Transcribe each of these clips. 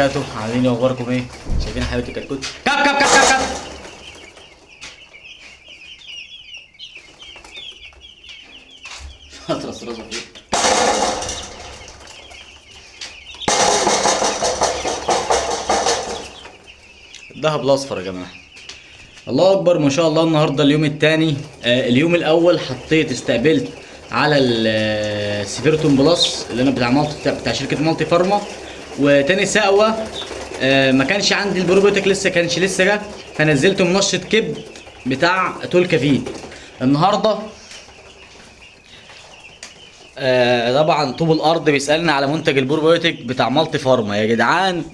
عاملين ايه؟ اخباركم ايه؟ شايفين حلاوه الكتكوت؟ كاب كاب كاب كاب كاب. هترص راسك فيه. الدهب الاصفر يا جماعه. الله اكبر ما شاء الله. النهارده اليوم الثاني. اليوم الاول استقبلت على السيفيرتون بلس اللي انا بتاع شركه مالتي فارما. وتاني سقوه ما كانش عندي البروبيوتيك كانش لسه جه، فنزلت منشط كبد بتاع تولكا فيد النهارده. طبعا طوب الارض بيسالنا على منتج البروبيوتيك بتاع مالتي فارما يا جدعان.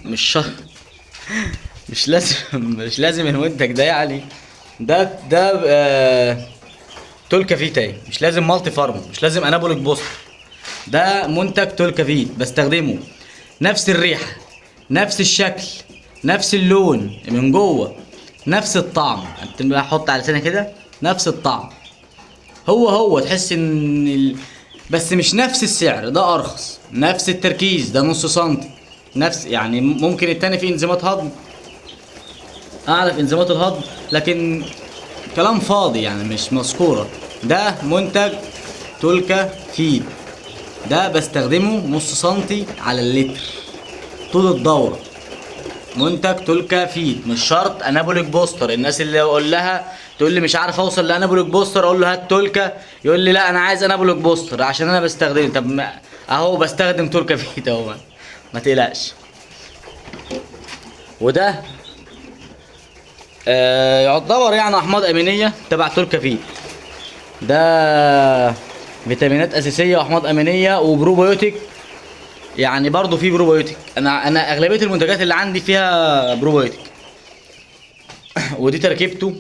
مش لازم المنتج ده يعني. ده تولكا فيت اهي، مش لازم مالتي فارما، مش لازم انابوليك بوستر. ده منتج تولكا فيت بستخدمه، نفس الريحه، نفس الشكل، نفس اللون من جوه، نفس الطعم. انت بحط على لساني كده نفس الطعم، هو تحس ان بس مش نفس السعر، ده ارخص. نفس التركيز، ده نص سنتي. نفس يعني ممكن التاني فيه انزيمات هضم، اعرف انزيمات الهضم، لكن كلام فاضي يعني مش مذكوره. ده منتج تولكا فيد، ده بستخدمه نص سنتي على اللتر طول الدوره. منتج تولكا فيد، مش شرط انابوليك بوستر. الناس اللي اقول لها تقول لي مش عارف اوصل لانابوليك بوستر، اقول له هات تولكا، يقول لي لا انا عايز انابوليك بوستر عشان انا بستخدم. طب اهو بستخدم تولكا فيد اهو، ما تقلقش. وده يعتبر يعني احماض امينيه تبع تولكا فيد. ده فيتامينات اساسيه واحماض امينيه وبروبيوتيك، يعني برضو في بروبيوتيك. انا اغلبيه المنتجات اللي عندي فيها بروبيوتيك. ودي تركيبته،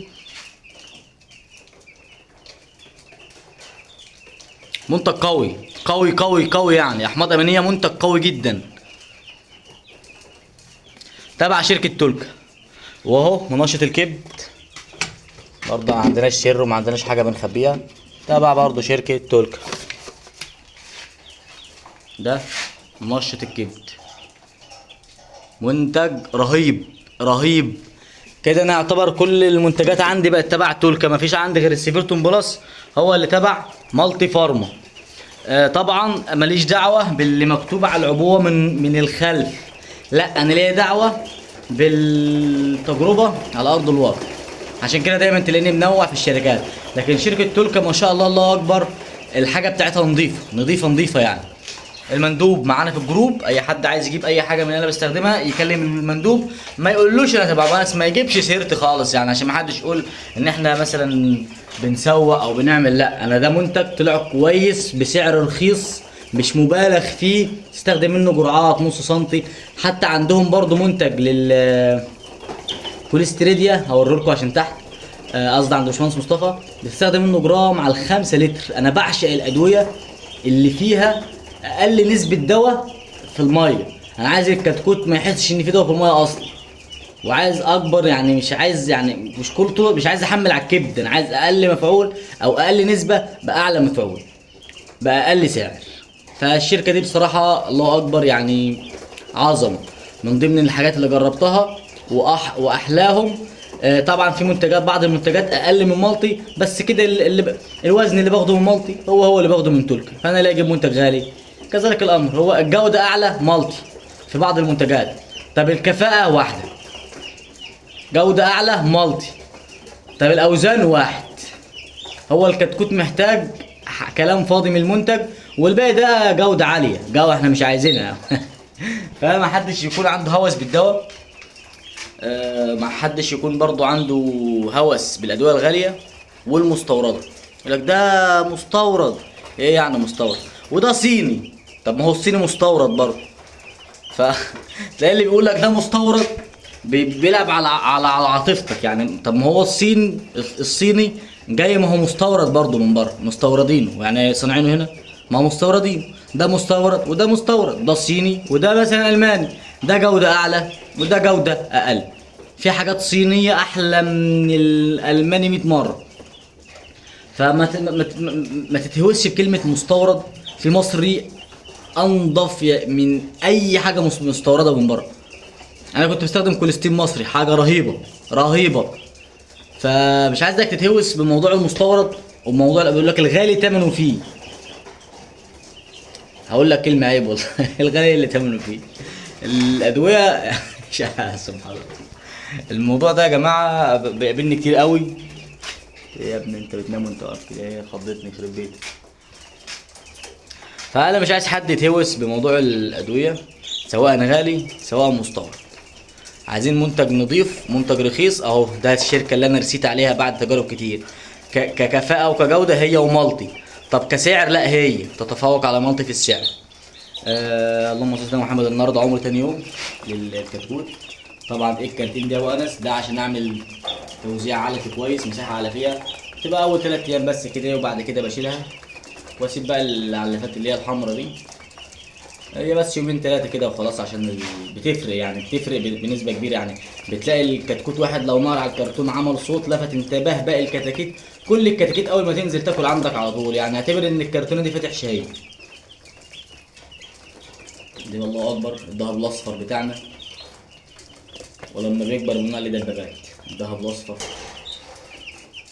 منتج قوي قوي قوي قوي، يعني احماض امينيه منتج قوي جدا تبع شركه تولكا. واهو منشط الكبد برضه ما عندناش سر وما عندناش حاجه بنخبيها، تبع برضه شركه تولكا. ده منشط الكبد، منتج رهيب رهيب كده. انا اعتبر كل المنتجات عندي بقت تبع تولكا، مفيش عندي غير السيفيرتون بلس هو اللي تبع مالتي فارما. طبعا ماليش دعوه باللي مكتوب على العبوه من الخلف، لا انا ليا دعوه بالتجربه على ارض الواقع. عشان كده دايما تلاقيني منوع في الشركات. لكن شركه تولكا ما شاء الله الله اكبر، الحاجه بتاعتها نظيفه نظيفه نظيفه يعني. المندوب معانا في الجروب، اي حد عايز يجيب اي حاجه من اللي انا بستخدمها يكلم المندوب، ما يقولوش انا تبع، بس ما يجيبش سيرتي خالص يعني، عشان ما حدش يقول ان احنا مثلا بنسوق او بنعمل. لا انا ده منتج طلع كويس بسعر رخيص مش مبالغ فيه، تستخدم منه جرعات نص سنتي. حتى عندهم برضو منتج لل كوليستريديا، هوريه لكم عشان تحت. قصدي عند باشمهندس مصطفى، بتستخدم منه جرام على ال5 لتر. انا بعشق الادويه اللي فيها اقل نسبه دواء في الميه. انا عايز الكتكوت ما يحسش ان في دواء في الميه اصلا، وعايز اكبر يعني، مش عايز يعني مش كل مش عايز احمل على الكبد، انا عايز اقل مفعول او اقل نسبه باعلى مفعول باقل سعر. فالشركه دي بصراحه الله اكبر يعني، عظمه من ضمن الحاجات اللي جربتها واحلاهم. طبعا في منتجات، بعض المنتجات اقل من مالتي، بس كده الوزن اللي باخده من مالتي هو اللي باخده من تولكا، فانا لا اجيب منتج غالي. كذلك الامر، هو الجوده اعلى مالتي في بعض المنتجات، طب الكفاءه واحده. جوده اعلى مالتي، طب الاوزان واحد. هو الكتكوت محتاج كلام فاضي من المنتج، والباقي ده جوده عاليه، جوده احنا مش عايزينها. فما حدش يكون عنده هوس بالدواء، ما حدش يكون برضو عنده هوس بالادويه الغاليه والمستورده. يقول لك ده مستورد، ايه يعني مستورد؟ وده صيني، طب ما هو الصيني مستورد برضه. فتلاقي اللي بيقول لك ده مستورد بيلعب على عاطفتك يعني. طب ما هو الصيني جاي، ما هو مستورد برضه من بره، مستوردينه يعني، صانعينه هنا ما هو مستوردين. ده مستورد وده مستورد، ده صيني وده مثلا الماني، ده جوده اعلى وده جوده اقل. في حاجات صينيه احلى من الالماني 100 مره. فما ما تتهوسش بكلمه مستورد. في مصري انضف من اي حاجه مستورده من بره. انا كنت بستخدم كوليستين مصري، حاجه رهيبه رهيبه. فمش عايزك تتهوس بموضوع المستورد وموضوع بيقول لك الغالي ثمنه فيه. هقول لك كلمه عيب والله الغالي اللي ثمنه فيه الادويه سبحان الله. الموضوع ده يا جماعه بيقابلني كتير قوي. إيه يا ابني انت بتنام وانت واقف كده؟ ايه خضتني يخرب بيتك. فانا مش عايز حد يتهوس بموضوع الادويه، سواء غالي سواء مستورد. عايزين منتج نظيف، منتج رخيص. اهو ده الشركه اللي انا رسيت عليها بعد تجارب كتير. ككفاءه وكجوده هي ومالتي. طب كسعر لا، هي تتفوق على مالتي في السعر. اللهم صل على محمد. النهارده عمر تاني يوم للكتكوت. طبعا ايه الكانتين ده يا ابو انس؟ ده عشان اعمل توزيع علفي كويس، مساحه علفيه تبقى اول 3 ايام بس كده، وبعد كده بشيلها واسيب بقى العلافات اللي هي الحمرا دي. هي بس يومين 3 كده وخلاص، عشان بتفرق يعني، بتفرق بنسبه كبيره يعني. بتلاقي الكتكوت واحد لو نار على الكرتون عمل صوت لفت انتباه باقي الكتاكيت. كل الكتاكيت اول ما تنزل تاكل عندك على طول، يعني اعتبر ان الكرتونه دي فاتح شاي. دي الله اكبر الدهب الاصفر بتاعنا، ولما بيكبر بنقول عليه دبابات. الدهب الاصفر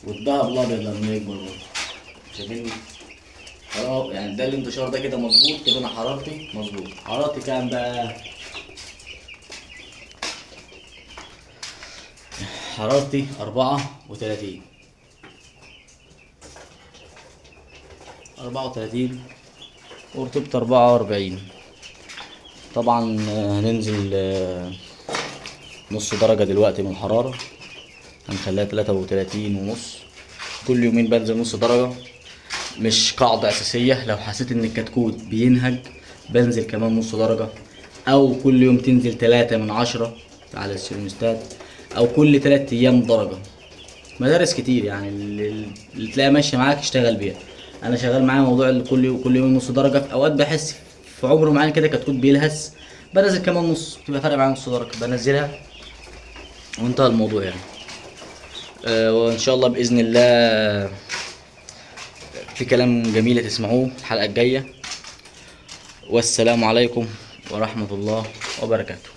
والدهب الابيض لما يكبر برضه. شايفين؟ اه يعني ده الانتشار ده كده مظبوط كده. انا حرارتي مظبوط. حرارتي كام بقى؟ حرارتي 34 ورطوبة 44. طبعا هننزل نص درجة دلوقتي من الحرارة، هنخليها 33.5. كل يومين بنزل نص درجة، مش قاعدة أساسية. لو حسيت إن الكتكوت بينهج بنزل كمان نص درجة، أو كل يوم تنزل 3/10 على السيرمستات، أو كل 3 أيام درجة. مدارس كتير يعني اللي تلاقيها ماشية معاك اشتغل بيها. أنا شغال معايا موضوع كل يوم نص درجة. في أوقات بحس في عمر معين كده كتكوت بيلهس، بنزل كمان نص، بتبقى فارق معايا نص درجة بنزلها وانتهى الموضوع يعني. وإن شاء الله بإذن الله في كلام جميل تسمعوه الحلقة الجاية. والسلام عليكم ورحمة الله وبركاته.